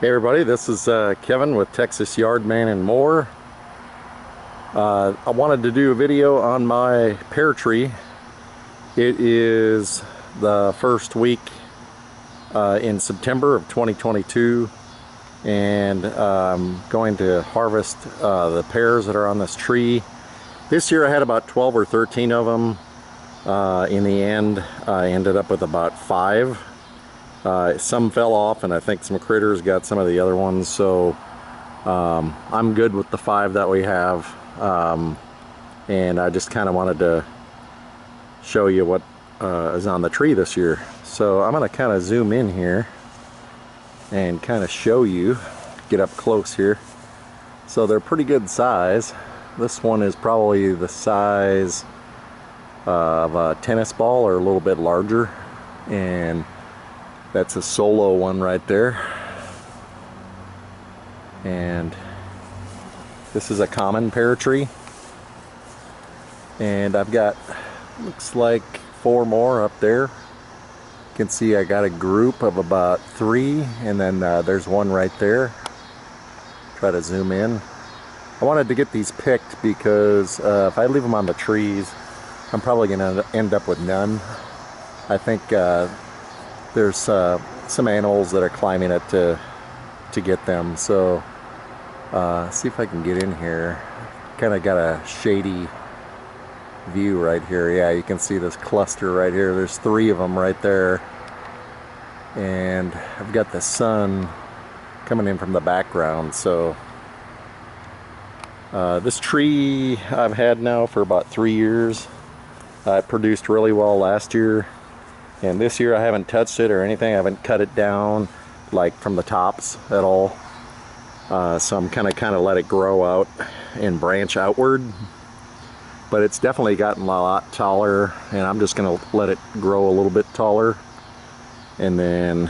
Hey everybody, this is Kevin with Texas Yardman and More. I wanted to do a video on my pear tree. It is the first week in September of 2022, and I'm going to harvest the pears that are on this tree. This year I had about 12 or 13 of them. In the end, I ended up with about 5. Some fell off, and I think some critters got some of the other ones, so I'm good with the 5 that we have. And I just kind of wanted to show you what is on the tree this year. So I'm going to kind of zoom in here and kind of show you, get up close here. So they're pretty good size. This one is probably the size of a tennis ball or a little bit larger, and that's a solo one right there. And this is a common pear tree, and I've got, looks like 4 more up there. You can see I got a group of about 3, and then there's one right there. Try to zoom in. I wanted to get these picked because if I leave them on the trees, I'm probably gonna end up with none. I think there's some animals that are climbing it to get them. So see if I can get in here. Kind of got a shady view right here. Yeah, you can see this cluster right here. There's 3 of them right there, and I've got the sun coming in from the background. So this tree I've had now for about 3 years. It produced really well last year, and this year I haven't touched it or anything. I haven't cut it down like from the tops at all. So I'm kind of let it grow out and branch outward. But it's definitely gotten a lot taller, and I'm just going to let it grow a little bit taller. And then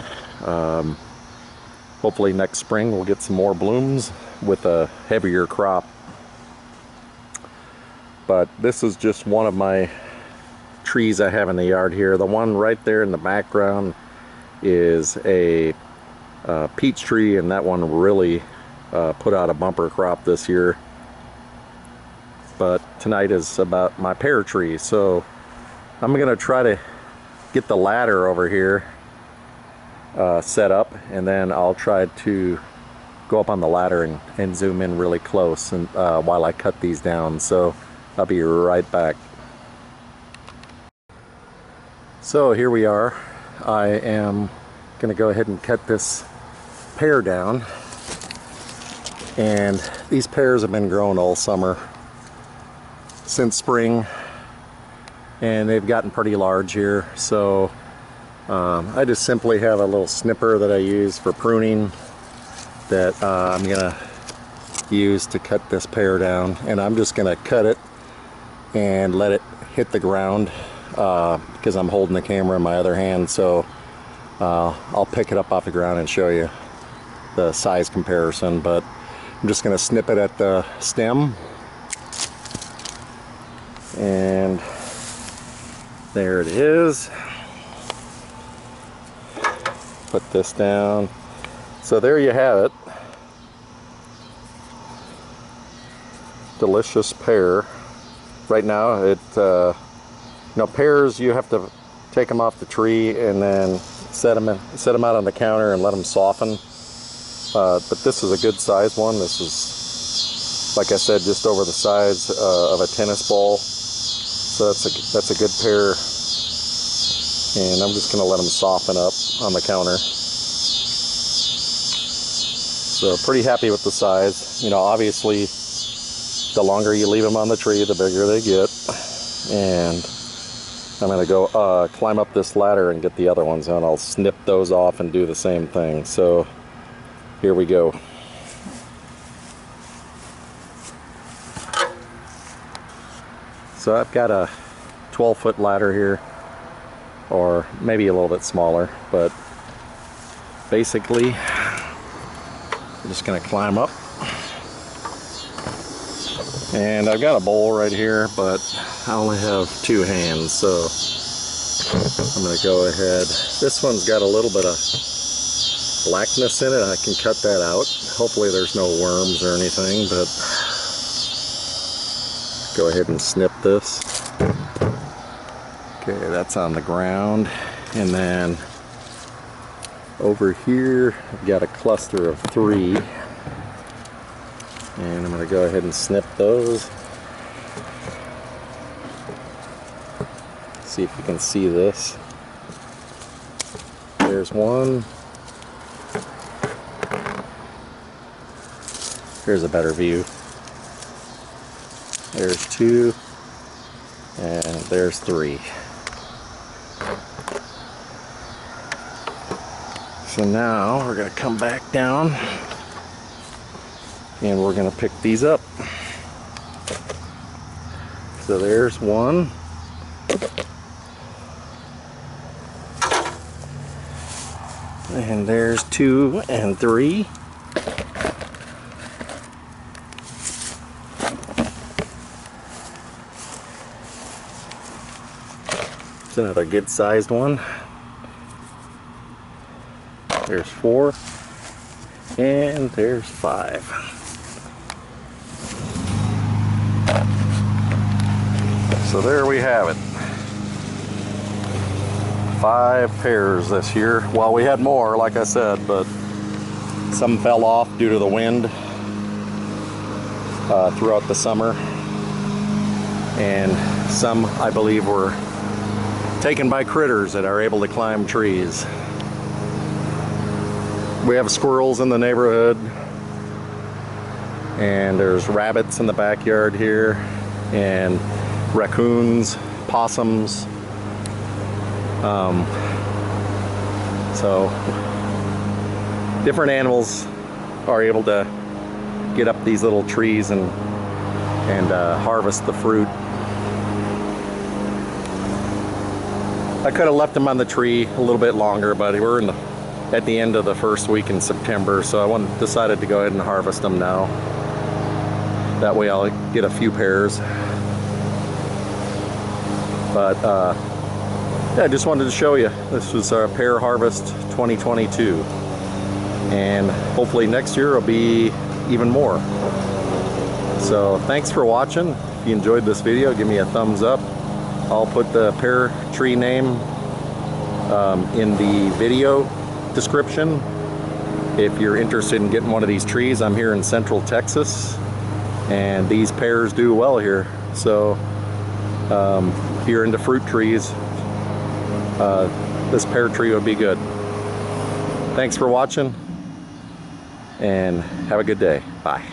hopefully next spring we'll get some more blooms with a heavier crop. But this is just one of my trees I have in the yard here. The one right there in the background is a peach tree, and that one really put out a bumper crop this year. But tonight is about my pear tree, so I'm gonna try to get the ladder over here set up, and then I'll try to go up on the ladder and zoom in really close, and while I cut these down. So I'll be right back. So here we are. I am gonna go ahead and cut this pear down, and these pears have been growing all summer since spring, and they've gotten pretty large here. So I just simply have a little snipper that I use for pruning that I'm gonna use to cut this pear down, and I'm just gonna cut it and let it hit the ground because I'm holding the camera in my other hand. So I'll pick it up off the ground and show you the size comparison. But I'm just going to snip it at the stem, and there it is. Put this down. So there you have it. Delicious pear. Right now it pears, you have to take them off the tree and then set them out on the counter and let them soften. But this is a good size one. This is, like I said, just over the size of a tennis ball. So that's a good pear, and I'm just going to let them soften up on the counter. So pretty happy with the size. Obviously, the longer you leave them on the tree, the bigger they get. And I'm going to go climb up this ladder and get the other ones, and I'll snip those off and do the same thing. So here we go. So I've got a 12-foot ladder here, or maybe a little bit smaller, but basically I'm just going to climb up. And I've got a bowl right here, but I only have 2 hands, so I'm going to go ahead. This one's got a little bit of blackness in it. I can cut that out. Hopefully there's no worms or anything, but go ahead and snip this. Okay, that's on the ground. And then over here, I've got a cluster of 3. And I'm going to go ahead and snip those. See if you can see this. There's one. Here's a better view. There's 2. And there's 3. So now we're going to come back down and we're going to pick these up. So there's 1. And there's 2 and 3. It's another good sized one. There's 4. And there's 5. So there we have it. 5 pears this year. Well, we had more, like I said, but some fell off due to the wind throughout the summer. And some, I believe, were taken by critters that are able to climb trees. We have squirrels in the neighborhood, and there's rabbits in the backyard here, and raccoons, possums. So different animals are able to get up these little trees and harvest the fruit. I could have left them on the tree a little bit longer, but we're at the end of the first week in September, so I decided to go ahead and harvest them now. That way I'll get a few pears. But yeah, I just wanted to show you. This was our pear harvest 2022. And hopefully next year will be even more. So thanks for watching. If you enjoyed this video, give me a thumbs up. I'll put the pear tree name in the video description. If you're interested in getting one of these trees, I'm here in Central Texas, and these pears do well here. So if you're into fruit trees, this pear tree would be good. Thanks for watching, and have a good day. Bye.